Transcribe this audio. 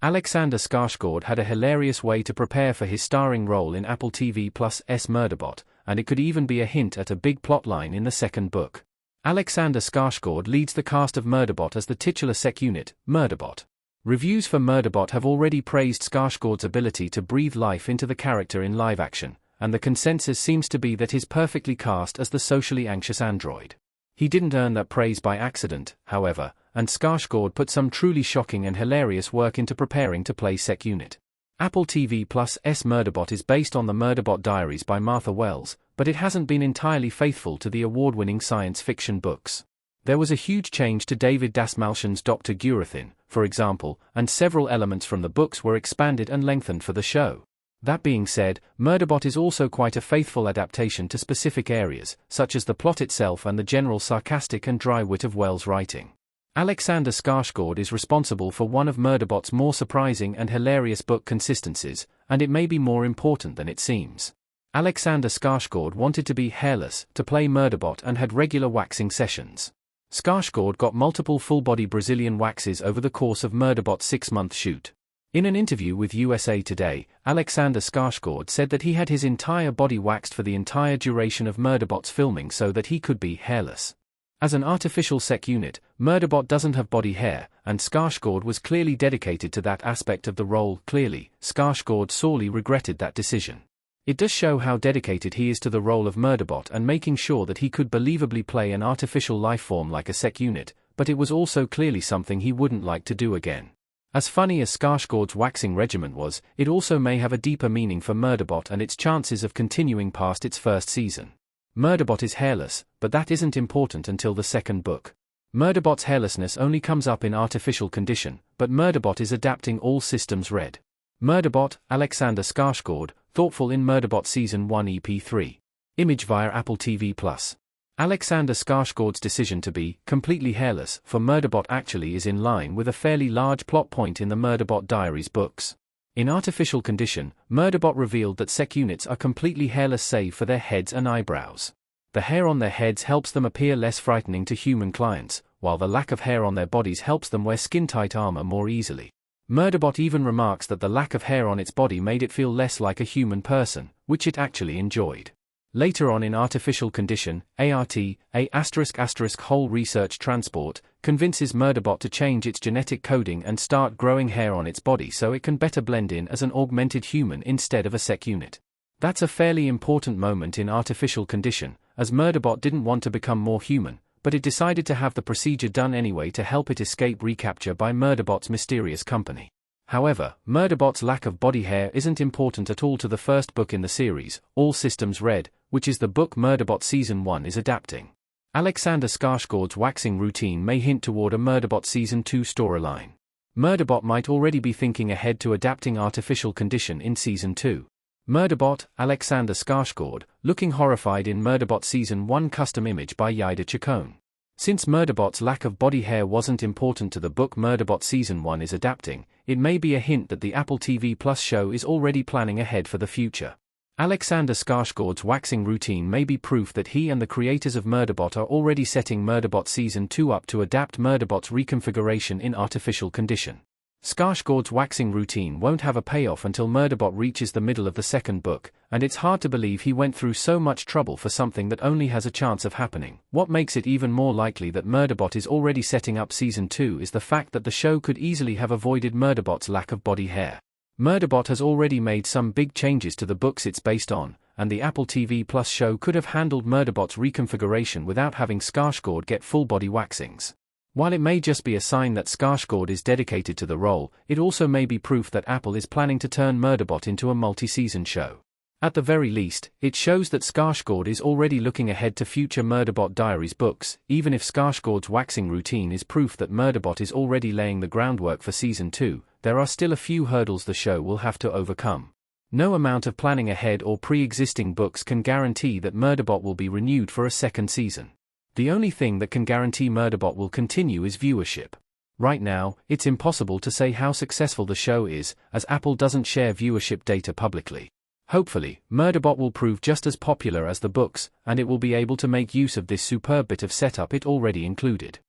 Alexander Skarsgård had a hilarious way to prepare for his starring role in Apple TV+'s Murderbot, and it could even be a hint at a big plotline in the second book. Alexander Skarsgård leads the cast of Murderbot as the titular sec unit, Murderbot. Reviews for Murderbot have already praised Skarsgård's ability to breathe life into the character in live action, and the consensus seems to be that he's perfectly cast as the socially anxious android. He didn't earn that praise by accident, however, and Skarsgård put some truly shocking and hilarious work into preparing to play sec unit. Apple TV+'s Murderbot is based on the Murderbot Diaries by Martha Wells, but it hasn't been entirely faithful to the award-winning science fiction books. There was a huge change to David Dastmalchian's Dr. Gurathin, for example, and several elements from the books were expanded and lengthened for the show. That being said, Murderbot is also quite a faithful adaptation to specific areas, such as the plot itself and the general sarcastic and dry wit of Wells' writing. Alexander Skarsgård is responsible for one of Murderbot's more surprising and hilarious book consistencies, and it may be more important than it seems. Alexander Skarsgård wanted to be hairless to play Murderbot and had regular waxing sessions. Skarsgård got multiple full-body Brazilian waxes over the course of Murderbot's 6-month shoot. In an interview with USA Today, Alexander Skarsgård said that he had his entire body waxed for the entire duration of Murderbot's filming so that he could be hairless. As an artificial sec unit, Murderbot doesn't have body hair, and Skarsgård was clearly dedicated to that aspect of the role. Clearly, Skarsgård sorely regretted that decision. It does show how dedicated he is to the role of Murderbot and making sure that he could believably play an artificial lifeform like a sec unit, but it was also clearly something he wouldn't like to do again. As funny as Skarsgård's waxing regimen was, it also may have a deeper meaning for Murderbot and its chances of continuing past its first season. Murderbot is hairless, but that isn't important until the second book. Murderbot's hairlessness only comes up in artificial condition, but Murderbot is adapting all systems red. Murderbot, Alexander Skarsgård, thoughtful in Murderbot Season 1 EP 3. Image via Apple TV+. Alexander Skarsgård's decision to be completely hairless for Murderbot actually is in line with a fairly large plot point in the Murderbot Diaries books. In artificial condition, Murderbot revealed that sec units are completely hairless save for their heads and eyebrows. The hair on their heads helps them appear less frightening to human clients, while the lack of hair on their bodies helps them wear skin-tight armor more easily. Murderbot even remarks that the lack of hair on its body made it feel less like a human person, which it actually enjoyed. Later on in artificial condition, whole research transport convinces Murderbot to change its genetic coding and start growing hair on its body so it can better blend in as an augmented human instead of a sec unit. That's a fairly important moment in artificial condition, as Murderbot didn't want to become more human, but it decided to have the procedure done anyway to help it escape recapture by Murderbot's mysterious company. However, Murderbot's lack of body hair isn't important at all to the first book in the series, All Systems Red, which is the book Murderbot Season 1 is adapting. Alexander Skarsgård's waxing routine may hint toward a Murderbot Season 2 storyline. Murderbot might already be thinking ahead to adapting artificial condition in Season 2. Murderbot, Alexander Skarsgård, looking horrified in Murderbot Season 1 custom image by Yida Chacon. Since Murderbot's lack of body hair wasn't important to the book Murderbot Season 1 is adapting, it may be a hint that the Apple TV+ show is already planning ahead for the future. Alexander Skarsgård's waxing routine may be proof that he and the creators of Murderbot are already setting Murderbot Season 2 up to adapt Murderbot's reconfiguration in artificial condition. Skarsgård's waxing routine won't have a payoff until Murderbot reaches the middle of the second book, and it's hard to believe he went through so much trouble for something that only has a chance of happening. What makes it even more likely that Murderbot is already setting up Season 2 is the fact that the show could easily have avoided Murderbot's lack of body hair. Murderbot has already made some big changes to the books it's based on, and the Apple TV+ show could have handled Murderbot's reconfiguration without having Skarsgård get full body waxings. While it may just be a sign that Skarsgård is dedicated to the role, it also may be proof that Apple is planning to turn Murderbot into a multi-season show. At the very least, it shows that Skarsgård is already looking ahead to future Murderbot Diaries books. Even if Skarsgård's waxing routine is proof that Murderbot is already laying the groundwork for Season 2, there are still a few hurdles the show will have to overcome. No amount of planning ahead or pre-existing books can guarantee that Murderbot will be renewed for a second season. The only thing that can guarantee Murderbot will continue is viewership. Right now, it's impossible to say how successful the show is, as Apple doesn't share viewership data publicly. Hopefully, Murderbot will prove just as popular as the books, and it will be able to make use of this superb bit of setup it already included.